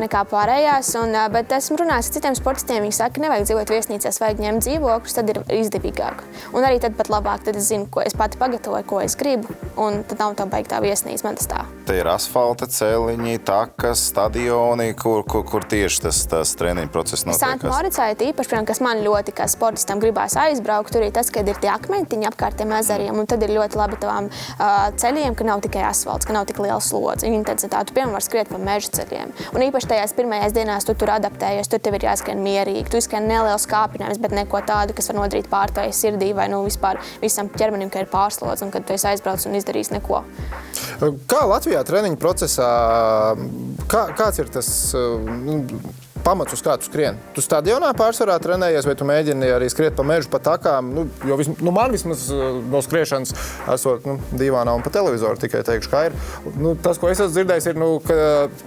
nekā pārējās. Bet esmu runājis ar citiem sportistiem, viņi saka, ka nevajag dzīvot viesnīcās, vajag ņemt dzīvokļus, tad ir izdevīgāk. Un arī tad pat labāk, tad es zinu, ko es pati pagatavoju, ko es gribu, un tad nav tā baigtā viesnīca, man tas tā. Te ir asfalta celiņi, takas, stadioni, kur tieši tas treniņu process notiek. St. Moricā ir īpaši, kas man ļoti kā sportistam gribās aizbraukt, tur ir tas, kad ir tie akmentiņi apkārt tiem ezeriem, un tad ir ļoti labi tavām ceļiem, ka nav tikai asfalts, ka nav tik liels slodzi. Intensitāte, tu piemēram var skriet pa meža ceļiem. Un īpaši tajās pirmajās dienās tu tur adaptējies, tur tev ir jāskrien mierīgi, tu izskrien neliels kāpinājums, bet neko tādu, kas var nodarīt pārtājai sirdī vai vispār visam ķermenim, ka ir pārslodzi, un kad tu esi aizbraucis un izdarījis neko. Kā Latvijā treniņu procesā, kāds ir tas pamats, uz kā tu skrien? Tu stadionā pārsvarā trenējies, vai tu mēģini arī skriet pa mežu, pa takām? Jo man vismaz no skriešanas esot divānā un pa televizoru tikai teikšu, kā ir. Tas, ko es esmu dzirdējis, ir, ka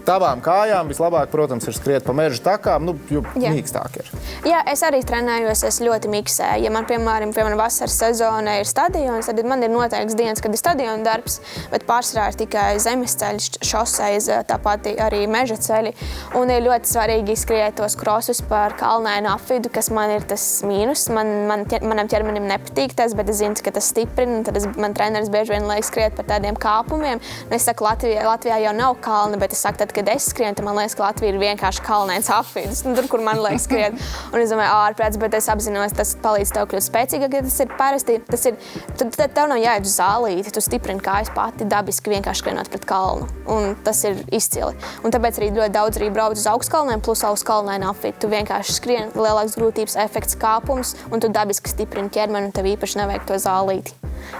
tavām kājām vislabāk, protams, ir skriet pa mežu takām, jo mīkstāk ir. Jā, es arī trenējos, es ļoti miksēju. Ja man, piemēram, vasaras sezona ir stadions, tad man ir noteikts dienas, kad ir stadiona darbs, bet pārsvarā ir tikai zemes ceļš, šoseis, tāpat arī meža ceļi. Un ir ļoti svarīgi skriet tos krosus par kalnainu apvidu, kas man ir tas mīnus. Manam ķermenim nepatīk tas, bet es zinu, ka tas stiprina. Tad man treneris bieži vien liek skriet par tādiem kāpumiem. Es saku, Latvijā jau nav kalni, bet es saku, tad, kad es skrienu, tad man liekas, ka Latvija ir vienkārši kalnains apvidus. Tur, kur man liek skriet. Un es domāju, ārprāts, bet es apzinos, tas palīdz tev kļūt spēcīgāk, ja tas ir parasti. Tad tev nav jāiet uz zālīti, tu stiprini kājas pati dabiski vienkārši skrienot pret kalnu. Un tas ir izcili. Un tāpēc arī ļoti daudz arī brauc uz augstkalniem, plus augstkalnainu apvidu. Tu vienkārši skrien, lielāks grūtības efekts, kāpums, un tu dabiski stiprini ķermeni, un tev īpaši nevajag to zālīti.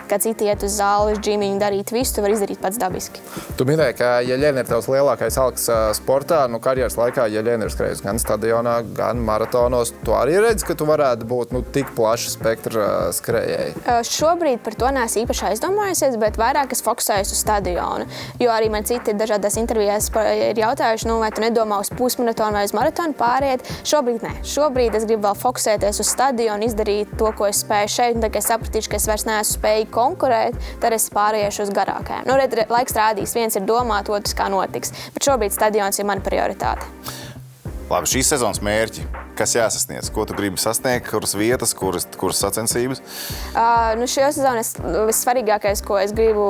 Kā citi iet uz zāli, uz džimiņu darīt visu, tu vari izdarīt pats dabiski. Tu minēji, ka Jeļena ir tavs lielākais alks sportā. Karjeras laikā Jeļena ir skrējusi gan stadionā, gan maratonos. Tu arī redzi, ka tu varētu būt tik plaša spektra skrējēji? Šobrīd par to neesmu īpaši aizdomājusies, bet vairāk es fokusējos uz stadionu. Jo arī man citi dažādās intervijās ir jautājuši, vai tu nedomā uz pusmaratonu vai uz maratonu pāriet. Šobrīd nē. Šobrīd es gribu vēl fokusēties uz stadionu, izdarīt to, ko es spēju šeit. Un tad, kad es sapratīšu, ka es vairs neesmu spējīgi konkurēt, tad es pāriešu uz garākajām. Laiks rādīs, viens ir domāt, otrs kā notiks. Bet šobrīd stadions ir mana prioritāte. Labi, šīs sezonas mērķi. Kas jāsasniedz? Ko tu gribi sasniegt? Kuras vietas, kuras sacensības? Šajā sezonā vissvarīgākais, ko es gribu,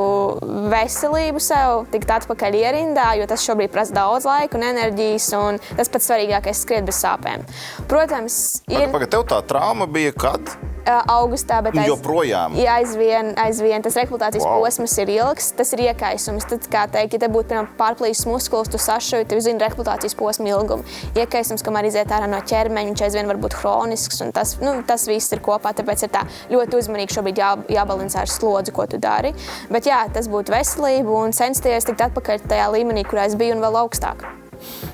veselību sev, tikt atpakaļ ierindā, jo tas šobrīd prasa daudz laika un enerģijas, un tas pats svarīgākais skriet bez sāpēm. Protams, Pagad, tev tā trauma bija kad? Augustā, bet joprojām? Jā, aizvien. Tas rekrutācijas posms ir ilgs, tas ir iekaisums. Tad, kā teikt, ja te būtu, piemēram, pārplīsis muskulis, tu sašuvi, tev zini rekrutācijas posma ilgumu. Iekaisums, kamēr iziet ārā no ķermeņa, viņš aizvien var būt hronisks, un tas viss ir kopā, tāpēc ir tā ļoti uzmanīgi šobrīd jābalansē ar slodzi, ko tu dari. Bet jā, tas būtu veselība un censties tikt atpakaļ tajā līmenī, kurā es biju, un vēl augstāk.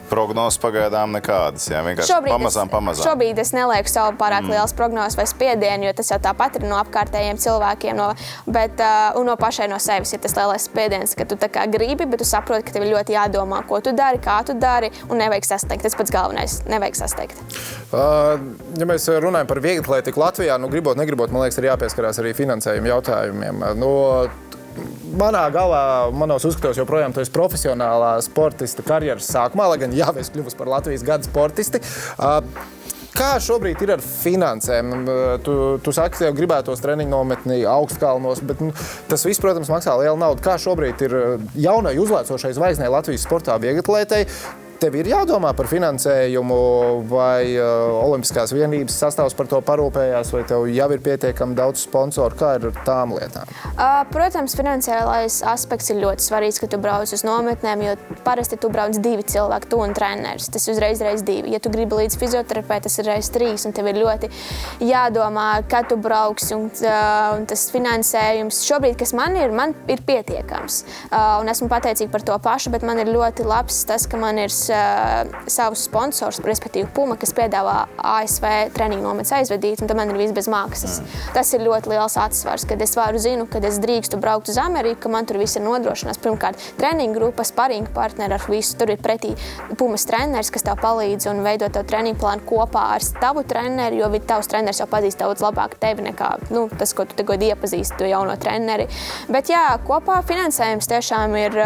Prognozes pagaidām nekādas, jā, vienkārši pamazām. Šobrīd es nelieku savu pārāk liels prognozes vai spiedienu, jo tas jau tāpat ir no apkārtējiem cilvēkiem, un no pašai no sevis ir tas lielais spiediens, ka tu tā kā gribi, bet tu saproti, ka tev ir ļoti jādomā, ko tu dari, kā tu dari, un nevajag sasteigt. Tas pats galvenais, nevajag sasteigt. Ja mēs runājam par vieglatlētiku Latvijā, gribot, negribot, man liekas, ir jāpieskarās arī finansējuma jautājumiem. Manā galvā, manos uzskatos, joprojām tu esi profesionālā sportista karjeras sākumā, lai gan jau es kļuvusi par Latvijas gada sportisti. Kā šobrīd ir ar finansēm? Tu saki, ka tev gribētos treniņu nometni augstkalnos, bet tas viss, protams, maksā lielu naudu. Kā šobrīd ir jaunai uzlēcošai zvaigznei Latvijas sportā vieglatlētei? Tev ir jādomā par finansējumu, vai Olimpiskās vienības sastāvs par to parūpējās, vai tev jau ir pietiekami daudz sponsoru? Kā ir ar tām lietām? Protams, finansiālais aspekts ir ļoti svarīgs, ka tu brauc uz nometnēm, jo parasti tu brauc 2 cilvēki, tu un treneris. Tas uzreiz 2. Ja tu gribi līdz fizioterapeitam, tas ir 3, un tev ir ļoti jādomā, kad tu brauksi, un tas finansējums. Šobrīd, kas man ir pietiekams, un esmu pateicīga par to pašu, bet man ir ļoti labs tas, ka man ir savus sponsors, respektīvi Puma, kas piedāvā ASV treniņu nometnes aizvedīt, un tad man ir viss bez maksas. Tas ir ļoti liels atsvars, kad es zinu, kad es drīkstu braukt uz Ameriku, ka man tur viss ir nodrošinās. Pirmkārt, treniņu grupa, sparinga partneri ar visu. Tur ir pretī Pumas treneris, kas tev palīdz un veido tev treniņu plānu kopā ar tavu treneri, jo tavs treneris jau pazīst daudz labāk tevi nekā tas, ko tu tagad iepazīsti, to jauno treneri. Bet jā, kopā finansējums tiešām ir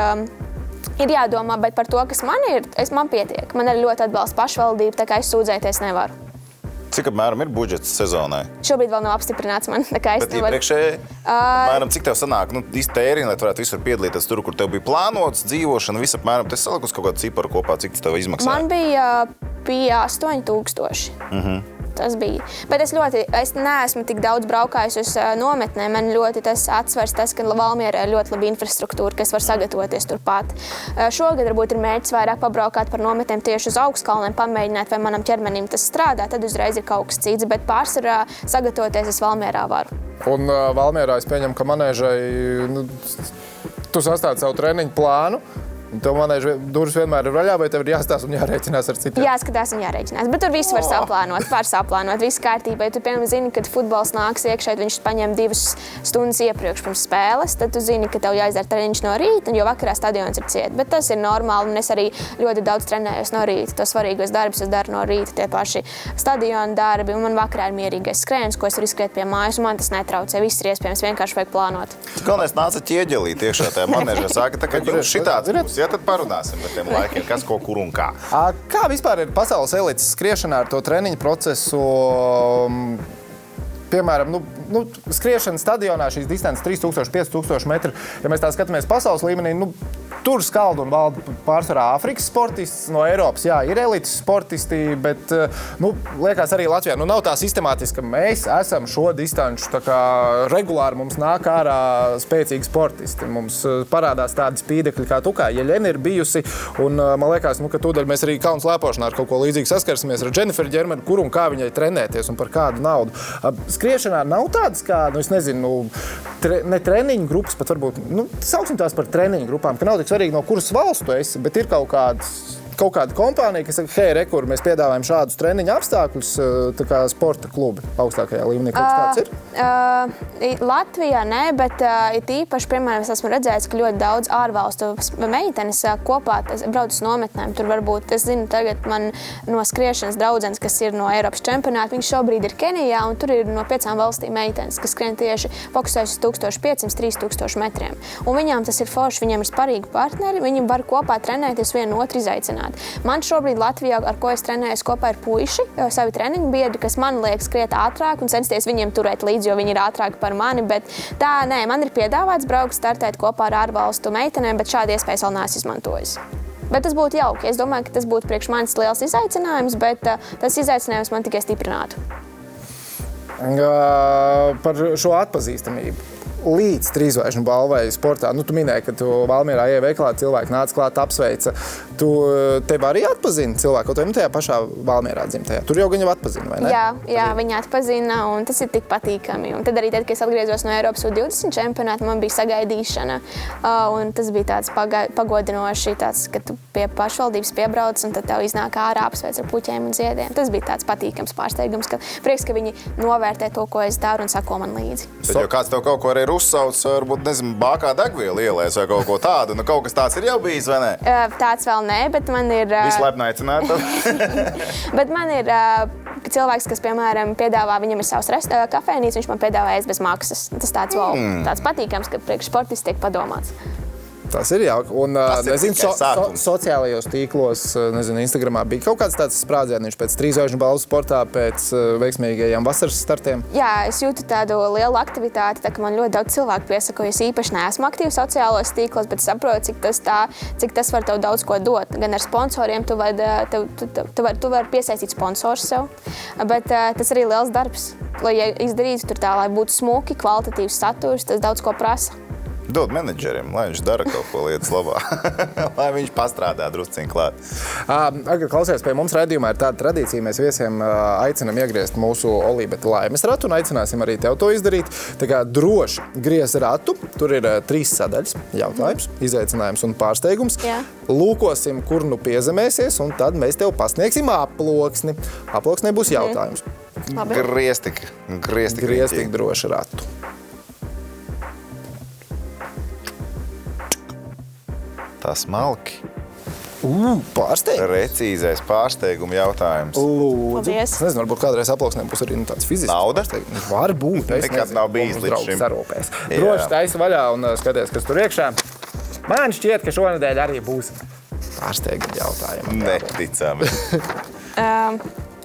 jādomā, bet par to, kas man pietiek. Man ir ļoti atbalsta pašvaldība, tā kā es sūdzēties nevaru. Cik apmēram ir budžets sezonai? Šobrīd vēl nav apstiprināts man, tā kā es nevaru. Bet iepriekšēji, apmēram, cik tev sanāk, tēriņi, lai tu varētu visur piedalīties tur, kur tev bija plānots, dzīvošana, viss apmēram, tas salikus kaut kādu ciparu kopā, cik tas tev izmaksāja? Man bija 8000. Tas bija. Bet es neesmu tik daudz braukājis uz nometnēm. Man ļoti tas atsvars, ka Valmierā ir ļoti laba infrastruktūra, kas var sagatavoties turpat. Šogad varbūt ir mērķis vairāk pabraukāt par nometnēm tieši uz augstkalniem, pamēģināt, vai manam ķermenim tas strādā, tad uzreiz ir kaut kas cits, bet pārsvarā sagatavoties es Valmierā varu. Un Valmierā es pieņemu, ka manēžai tu sastādi savu treniņu plānu. Tev manēža durvis vienmēr ir vaļā, vai tev ir jāstāsta un jārēķinās ar citiem? Jāskatās un jārēķinās, bet tur visu var saplānot, viss kārtībā. Ja tu, piemēram, zini, kad futbols nāks iekšā, viņš paņem 2 stundas iepriekš pirms spēles, tad tu zini, ka tev jāizdara treniņš no rīta, jo vakarā stadions ir ciet. Bet tas ir normāli, un es arī ļoti daudz trenējos no rīta. To svarīgos darbus es daru no rīta, tie paši stadiona darbi, un man vakarā ir mierīgais skrējiens, ko es varu izskriet pie mājas, un man tas netraucē. Viss ir iespējams, vienkārši vajag plānot. Galvenais nāca ķieģelīt iekšā tajā manēžā, saka, ka jums šitāds būs. būs. Ja, tad parunāsim par tiem laikiem, kas, ko, kur un kā. Kā vispār ir pasaules elites skriešanā ar to treniņu procesu? Piemēram, skriešana stadionā šīs distances 3000, 5000 metru. Ja mēs tā skatāmies pasaules līmenī, tur skalda un valda pārsvarā Āfrikas sportisti, no Eiropas, jā, ir elites sportisti, bet, liekas arī Latvijā, nav tā sistemātiski, ka mēs esam šo distanču, tā kā regulāri mums nāk ārā spēcīgi sportisti. Mums parādās tādi spīdekļi kā tu, kā Jeļena ir bijusi, un man liekas, ka tūdaļ mēs arī kalnu slēpošanā ar kaut ko līdzīgu saskarsimies ar Dženiferu Ģermeni, kur un kā viņai trenēties un par kādu naudu. Skriešanā nav tādas kā, es nezinu, ne treniņu grupas, pat varbūt, sauksim tās par treniņu grupām, ka nav tik svarīgi, no kuras valsts tu esi, bet ir kaut kāda kompānija, kas saka, hei, rekur, mēs piedāvājam šādus treniņu apstākļus, tā kā sporta klubi augstākajā līmenī. Kaut kas tāds ir? Latvijā nē, bet it īpaši, piemēram, es esmu redzējis, ka ļoti daudz ārvalstu meitenes kopā brauc uz nometnēm. Tur varbūt, es zinu, tagad man no skriešanas draudzenes, kas ir no Eiropas čempionāta, viņš šobrīd ir Kenijā, un tur ir no 5 valstīm meitenes, kas skrien tieši fokusējas uz 1500–3000 metriem. Un viņām tas ir forši, viņiem ir sparīgi partneri, viņi var kopā trenēties vienu otru izaicināt. Man šobrīd Latvijā, ar ko es trenējos kopā, ir puiši, savi treniņu biedri, kas man liek skriet ātrāk un censties viņiem turēt līdzi, jo viņi ir ātrāki par mani, bet tā, nē, man ir piedāvāts braukt, startēt kopā ar ārvalstu meitenēm, bet šādu iespēju vēl neesmu izmantojis. Bet tas būtu jauki. Es domāju, ka tas būtu priekš manis liels izaicinājums, bet tas izaicinājums man tikai stiprinātu. Par šo atpazīstamību. Līdz trīzvaigžņu balvai sportā. Tu minēji, ka tu Valmierā ieej veikalā, cilvēki nāca klāt, apsveica. Tev arī atpazina cilvēku, kaut vai tajā pašā Valmierā dzimtajā. Tur jau viņu atpazina, vai ne? Jā, viņi atpazina, un tas ir tik patīkami. Un tad arī tad, kad es atgriezos no Eiropas U20 čempionāta, man bija sagaidīšana. Un tas bija tāds pagodinoši, ka tu pie pašvaldības piebrauc, un tad tev iznāk ārā apsveic ar puķiem un ziediem. Tas bija tāds patīkams pārsteigums, ka prieks, ka viņi novērtē to, ko es daru un sako man līdzi. Tad jau kāds tev kaut ko arī ir uzsauc, varbūt, nezinu, bākā degvielu ielēs vai kaut ko tādu. Kaut kas tāds ir jau bijis, vai ne? Tāds vēl nē, bet man ir... Vislaipni aicinātu. Bet man ir cilvēks, kas, piemēram, piedāvā, viņam ir savs kafejnīca, viņš man piedāvā ēst bez maksas. Tas tāds patīkams, ka priekš sportists tiek padomāts. Tas ir jauki. Un, nezinu, sociālajos tīklos, nezinu, Instagramā bija kaut kāds tāds sprādzieniņš pēc trīzvaigžņu balvu sportā, pēc veiksmīgajiem vasaras startiem. Jā, es jūtu tādu lielu aktivitāti, tā ka man ļoti daudz cilvēku piesako, jo es īpaši neesmu aktīvi sociālos tīklos, bet saprotu, cik tas var tev daudz ko dot. Gan ar sponsoriem, tu vari piesaistīt sponsors sev, bet tas arī liels darbs. Lai izdarītu tur tā, lai būtu smuki, kvalitatīvs saturs, tas daudz ko prasa. Dod menedžerim, lai viņš dara kaut ko lietas labā. Lai viņš pastrādā drusciņ klāt. Klausies, pie mums raidījumā ir tāda tradīcija. Mēs viesiem aicinam iegriezt mūsu Olībeta laimes ratu un aicināsim arī tev to izdarīt. Tā kā droši griez ratu. Tur ir 3 sadaļas. Jautājums, izaicinājums un pārsteigums. Jā. Lūkosim, kur nu piezemēsies, un tad mēs tev pasniegsim aploksni. Aploksnē būs jautājums. Griez tik droši ratu. Tā smalki. Pārsteigums. Precīzais pārsteiguma jautājums. Lūdzu. Paldies. Es nezinu, varbūt kādreiz aploksnēm būs arī tāds fizisks. Nauda? Varbūt. Nekad nav bijis līdz šim. Sarūpēs. Droši taisi vaļā un skaties, kas tur iekšā. Man šķiet, ka šonedēļ arī būs pārsteiguma jautājumi. Neticami.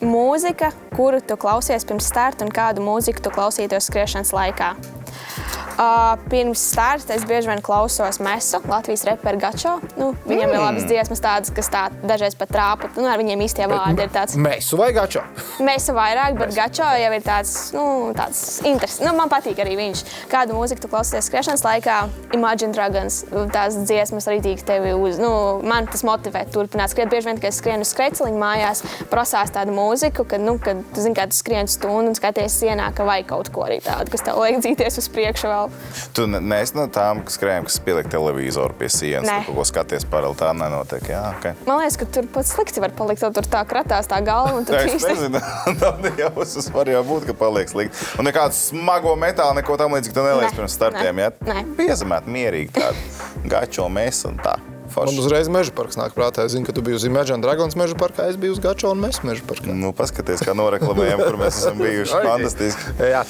Mūzika, kuru tu klausies pirms starta un kādu mūziku tu klausītos skriešanas laikā? Pirms starta es bieži vien klausos Mesu, Latvijas reperu Gačo. Viņam ir labas dziesmas tādas, kas dažreiz pat trāpa. Ar viņiem īstie vārdi ir tāds. Mesu vai Gačo? Mesu vairāk, bet Gačo jau ir tāds interesants. Man patīk arī viņš. Kādu mūziku tu klausies skriešanas laikā? Imagine Dragons. Tās dziesmas arī tīk tevi uz. Man tas motivē turpināt skriet. Bieži vien, kad es skrienu uz skrejceliņu mājās, prasās tādu mūziku, kad tu zini, kā tu skrien stundu un skaties sienā, ka vajag kaut ko arī tādu, kas tev liek dzīties uz priekšu vēl. Tu neesi no tām, kas pieliek televizoru pie sienas, kaut ko skaties paralēli, tā nenotiek, jā, okay. Man liekas, ka tur pat slikti var palikt, tur tā kratās tā galva. Un es nezinu, tādi jausus var jau būt, ka paliek slikti. Un nekādu smago metālu, neko tam līdzīgi tu neliec pirms startiem, jā? Nē. Piezemēt mierīgi tādu Gačo Mesu un tā. Man uzreiz Meža parks nāk prātā. Es zinu, ka tu biji uz Imagine Dragons Meža parkā, es biju uz Gačo un mēs Meža parkā. Nu, paskaties, kā noreklamējam, kur mēs esam bijuši. Fantastiski. Jā.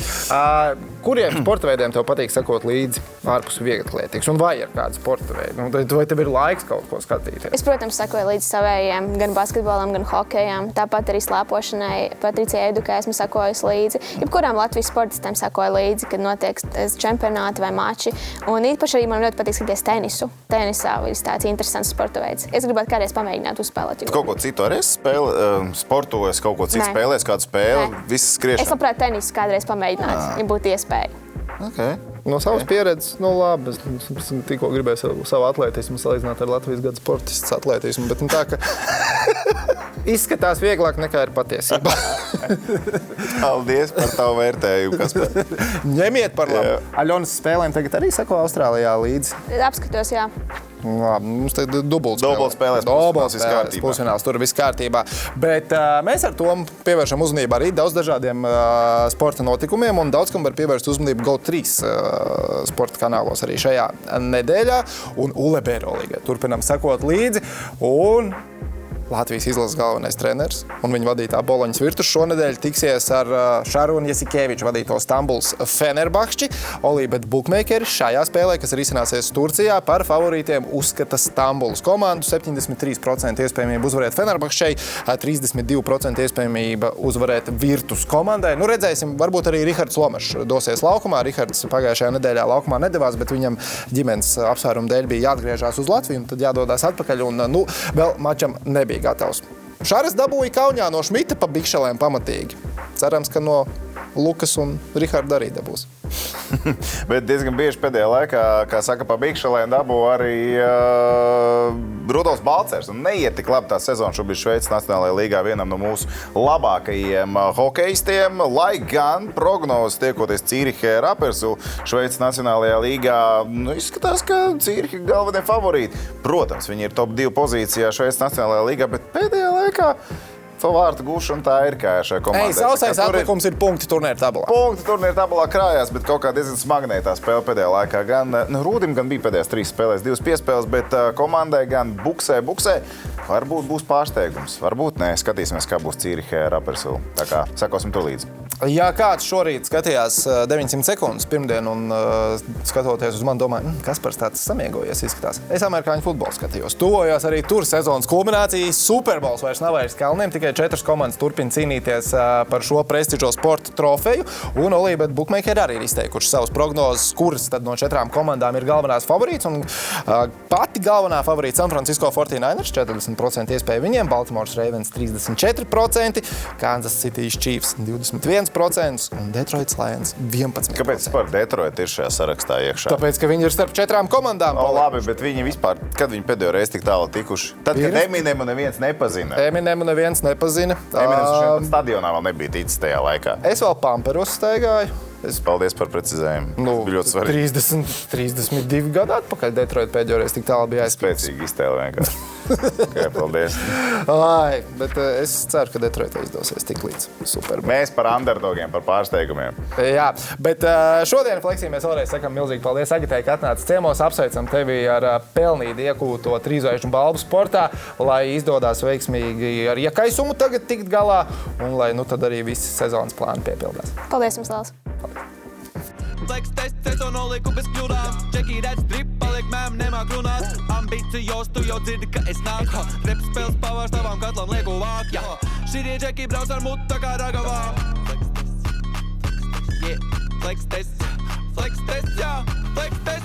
Kuriem sporta veidiem tev patīk sakot līdzi ārpus vieglatlētikas? Un vai ir kāda sporta veida? Vai tev ir laiks kaut ko skatīties? Es, protams, sakoju līdzi savējiem, gan basketbolam, gan hokejam. Tāpat arī slēpošanai, Patricijai Edukē esmu sakojusi līdzi. Jebkurām Latvijas sportistiem sakoju līdzi, kad notiek čempionāti vai mači. Un īpaši arī man ļoti patīk skatīties tenisu. Tenisā ir tāds interesants sporta veids. Es gribētu kādreiz pamēģināt uzspēlēt. Kaut ko citu arī sportojas, kaut ko citu spēlēs, kādu spēli, viss skriešana? Es labprāt tenisu kādreiz pamēģināt, ja būtu iespēja. Okay. No savas pieredzes, labi, es tikko gribēju savu atlētismu salīdzināt ar Latvijas gada sportistas atlētismu, bet tā, ka izskatās vieglāk nekā ir patiesībā. Paldies par tavu vērtējumu, Kaspar. Ņemiet par labu. Aļonas spēlēm tagad arī sako Austrālijā līdzi? Apskatos, jā. Labi, mums te dubultspēlēs, pusfināls, tur viss kārtībā. Bet mēs ar to pievēršam uzmanību arī daudz dažādiem sporta notikumiem, un daudz kam var pievērst uzmanību GO3 sporta kanālos arī šajā nedēļā, un ULB Eurolīgai. Turpinam sakot līdzi, un Latvijas izlases galvenais treneris un viņa vadītā Boloņas Virtus šonedēļ tiksies ar Šarunu Jasikeviču vadīto Stambuls Fenerbahči. Olībet bukmeikeri šajā spēlē, kas risināsies Turcijā, par favorītiem uzskata Stambuls komandu. 73% iespējamība uzvarēt Fenerbahčei, 32% iespējamība uzvarēt Virtus komandai. Nu, redzēsim, varbūt arī Rihards Lomešs dosies laukumā. Rihards pagājušajā nedēļā laukumā nedevās, bet viņam ģimenes apsvērumu dēļ bija jāatgriežās uz Latviju, un tad jādodās atpakaļ, un vēl mačam nebija gatavs. Šaras dabūja Kaunijā no Šmita pa bikšelēm pamatīgi. Cerams, ka no Lukas un Riharda arī dabūs. Bet diezgan bieži pēdējā laikā, kā saka, pa bikšelēm dabū arī Rudolfs Balcers. Un neiet tik labi tā sezona šobrīd Šveices Nacionālajā līgā vienam no mūsu labākajiem hokejistiem, lai gan prognozes tiekoties Cīrihē Rappersu Šveices Nacionālajā līgā, izskatās, ka Cīrihi ir galvenie favorīti. Protams, viņi ir top 2 pozīcijā Šveices Nacionālajā līgā, bet pēdējā laikā vārtu gūšana tā ir, kā šai komandai. Sausais atlikums ir punkti turnīra tabulā. Punkti turnīra tabulā krājās, bet kaut kā diezgan smagnētā spēle pēdējā laikā. Gan Rūdim gan bija pēdējās 3 spēlēs, 2 piespēles, bet komandai gan buksē. Varbūt būs pārsteigums, varbūt nē. Skatīsimies, kā būs Cīrihē Rappersu. Tā kā sakosim tur līdzi. Ja kāds šorīt skatījās 900 sekundes pirmdien un skatoties uz mani, domāju, Kaspars tāds samiegojies izskatās. Es amerikāņu futbolu skatījos. Tuvojās arī tur sezonas kulminācija. Superbols vairs nav vairs kalniem, tikai 4 komandas turpina cīnīties par šo prestižo sporta trofeju. Un Olībet bukmeikeri arī ir izteikuši savus prognozes, kuras tad no 4 komandām ir galvenās favorīts. Un pati galvenā favorīta San Francisco 49ers, 40% iespēja viņiem, Baltimore's Ravens 34%, Kansas City Chiefs 21% un Detroit's Lions 11%. Kāpēc par Detroit ir šajā sarakstā iekšā? Tāpēc, ka viņi ir starp 4 komandām. Labi, bet viņi vispār, kad viņi pēdējo reizi tik tālu tikuši? Tad, kad Eminemu neviens nepazina. Eminemu neviens nepazina. Eminems šeit stadionā vēl nebija ticis tajā laikā. Es vēl Pamperos staigāju. Paldies par precizējumu. Bija ļoti svarīgi. 32 gadu atpakaļ Detroit pēdējo reizi tik tālu bija aizpildīts. Spēcīgi iztēle vienkārši. Okay, paldies. Bet es ceru, ka Detroit izdosies tik līdz Super Bowl. Mēs par underdogiem, par pārsteigumiem. Jā, bet šodien Fleksī mēs vēlreiz sakam milzīgi paldies Agitai, ka atnāca ciemos. Apsveicam tevi ar pelnīti iegūto 3 zvaigžņu balvu sportā, lai izdodās veiksmīgi ar iekaisumu tagad tikt galā un lai tad arī visi sezonas plāni piepildās. Paldies jums, Lēls! Flex test, sezono noliku bez kļūdām. Džeki redz drip, paliek mēm, nemāk runāt. Ambīcijos, tu jau dzirdi, ka es nāku. Rep spēles pavārs tavām katlam lieku vāk. Šitie džeki brauc ar mutu tā kā ragavām. Flex test, yeah, flex test, jā, flex test.